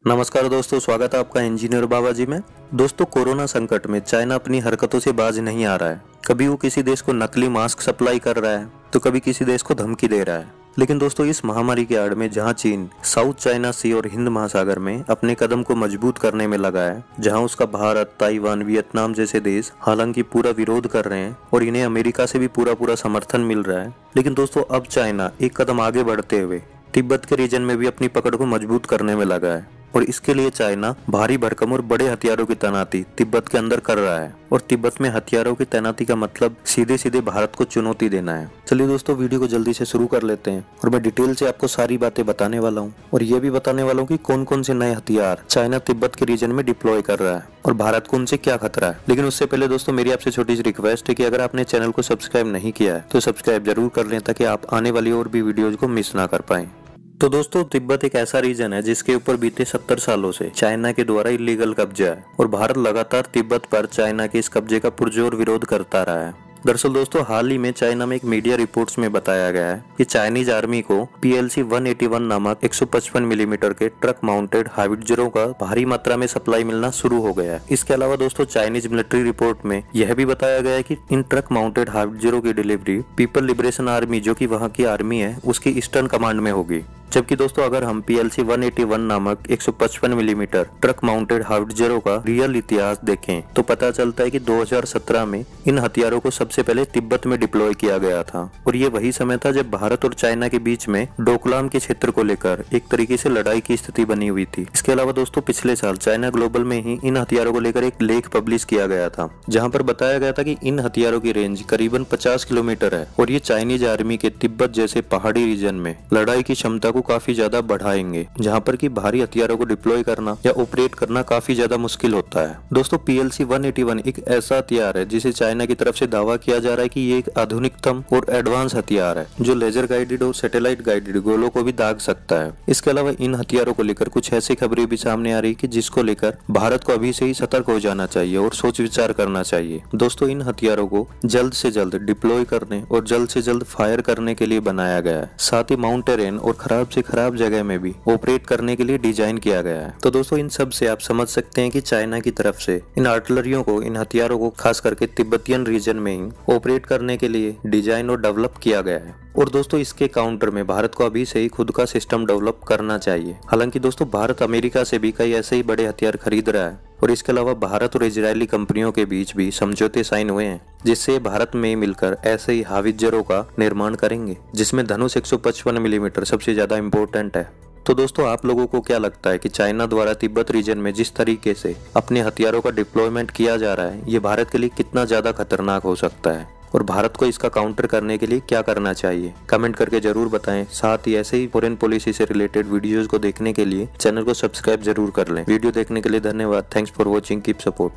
नमस्कार दोस्तों, स्वागत है आपका इंजीनियर बाबा जी में। दोस्तों, कोरोना संकट में चाइना अपनी हरकतों से बाज नहीं आ रहा है। कभी वो किसी देश को नकली मास्क सप्लाई कर रहा है तो कभी किसी देश को धमकी दे रहा है। लेकिन दोस्तों, इस महामारी के आड़ में जहां चीन साउथ चाइना सी और हिंद महासागर में अपने कदम को मजबूत करने में लगा है, जहां उसका भारत, ताइवान, वियतनाम जैसे देश हालांकि पूरा विरोध कर रहे हैं और इन्हें अमेरिका से भी पूरा समर्थन मिल रहा है, लेकिन दोस्तों अब चाइना एक कदम आगे बढ़ते हुए तिब्बत के रीजन में भी अपनी पकड़ को मजबूत करने में लगा है। और इसके लिए चाइना भारी भरकम और बड़े हथियारों की तैनाती तिब्बत के अंदर कर रहा है। और तिब्बत में हथियारों की तैनाती का मतलब सीधे भारत को चुनौती देना है। चलिए दोस्तों, वीडियो को जल्दी से शुरू कर लेते हैं और मैं डिटेल से आपको सारी बातें बताने वाला हूँ और ये भी बताने वाला हूँ कि कौन कौन से नए हथियार चाइना तिब्बत के रीजन में डिप्लॉय कर रहा है और भारत को उनसे क्या खतरा है। लेकिन उससे पहले दोस्तों, मेरी आपसे छोटी सी रिक्वेस्ट है कि अगर आपने चैनल को सब्सक्राइब नहीं किया है तो सब्सक्राइब जरूर कर लें, ताकि आप आने वाली और भी वीडियोज को मिस ना कर पाए। तो दोस्तों, तिब्बत एक ऐसा रीजन है जिसके ऊपर बीते 70 सालों से चाइना के द्वारा इलीगल कब्जा है और भारत लगातार तिब्बत पर चाइना के इस कब्जे का पुरजोर विरोध करता रहा है। दरअसल दोस्तों, हाल ही में चाइना में एक मीडिया रिपोर्ट्स में बताया गया है कि चाइनीज आर्मी को PLC 181 नामक 155 मिलीमीटर के ट्रक माउंटेड हार्बिजरों का भारी मात्रा में सप्लाई मिलना शुरू हो गया है। इसके अलावा दोस्तों, चाइनीज मिलिट्री रिपोर्ट में यह भी बताया गया है कि इन ट्रक माउंटेड हार्बिजरों की डिलीवरी पीपल लिबरेशन आर्मी, जो कि वहाँ की आर्मी है, उसकी ईस्टर्न कमांड में होगी। जबकि दोस्तों, अगर हम PLC 181 नामक 155 मिलीमीटर ट्रक माउंटेड हार्बिजरों का रियल इतिहास देखें तो पता चलता है कि 2017 में इन हथियारों को सबसे पहले तिब्बत में डिप्लॉय किया गया था। और ये वही समय था जब भारत और चाइना के बीच में डोकलाम के क्षेत्र को लेकर एक तरीके से लड़ाई की स्थिति बनी हुई थी। इसके अलावा दोस्तों, पिछले साल चाइना ग्लोबल में ही इन हथियारों को लेकर एक लेख पब्लिश किया गया था, जहाँ पर बताया गया था कि इन हथियारों की रेंज करीबन 50 किलोमीटर है और ये चाइनीज आर्मी के तिब्बत जैसे पहाड़ी रीजन में लड़ाई की क्षमता काफी ज्यादा बढ़ाएंगे, जहां पर कि भारी हथियारों को डिप्लॉय करना या ऑपरेट करना काफी ज्यादा मुश्किल होता है। दोस्तों, PLC 181 एक ऐसा हथियार है जिसे चाइना की तरफ से दावा किया जा रहा है कि ये एक आधुनिकतम और एडवांस हथियार है जो लेजर गाइडेड और सैटेलाइट गाइडेड गोलों को भी दाग सकता है। इसके अलावा इन हथियारों को लेकर कुछ ऐसी खबरें भी सामने आ रही कि जिसको लेकर भारत को अभी से ही सतर्क हो जाना चाहिए और सोच विचार करना चाहिए। दोस्तों, इन हथियारों को जल्द से जल्द डिप्लॉय करने और जल्द से जल्द फायर करने के लिए बनाया गया है, साथ ही माउंट टेरेन और खराब से खराब जगह में भी ऑपरेट करने के लिए डिजाइन किया गया है। तो दोस्तों, इन सब से आप समझ सकते हैं कि चाइना की तरफ से इन आर्टिलरियों को, इन हथियारों को खास करके तिब्बतियन रीजन में ही ऑपरेट करने के लिए डिजाइन और डेवलप किया गया है। और दोस्तों, इसके काउंटर में भारत को अभी से ही खुद का सिस्टम डेवलप करना चाहिए। हालांकि दोस्तों, भारत अमेरिका से भी कई ऐसे ही बड़े हथियार खरीद रहा है और इसके अलावा भारत और इजरायली कंपनियों के बीच भी समझौते साइन हुए हैं, जिससे भारत में मिलकर ऐसे ही हार्बिजरों का निर्माण करेंगे, जिसमें धनुष 155 मिलीमीटर सबसे ज्यादा इम्पोर्टेंट है। तो दोस्तों, आप लोगों को क्या लगता है कि चाइना द्वारा तिब्बत रीजन में जिस तरीके से अपने हथियारों का डिप्लॉयमेंट किया जा रहा है, ये भारत के लिए कितना ज्यादा खतरनाक हो सकता है और भारत को इसका काउंटर करने के लिए क्या करना चाहिए? कमेंट करके जरूर बताएं। साथ ही ऐसे ही फॉरेन पॉलिसी से रिलेटेड वीडियोस को देखने के लिए चैनल को सब्सक्राइब जरूर कर लें। वीडियो देखने के लिए धन्यवाद। Thanks for watching, keep support.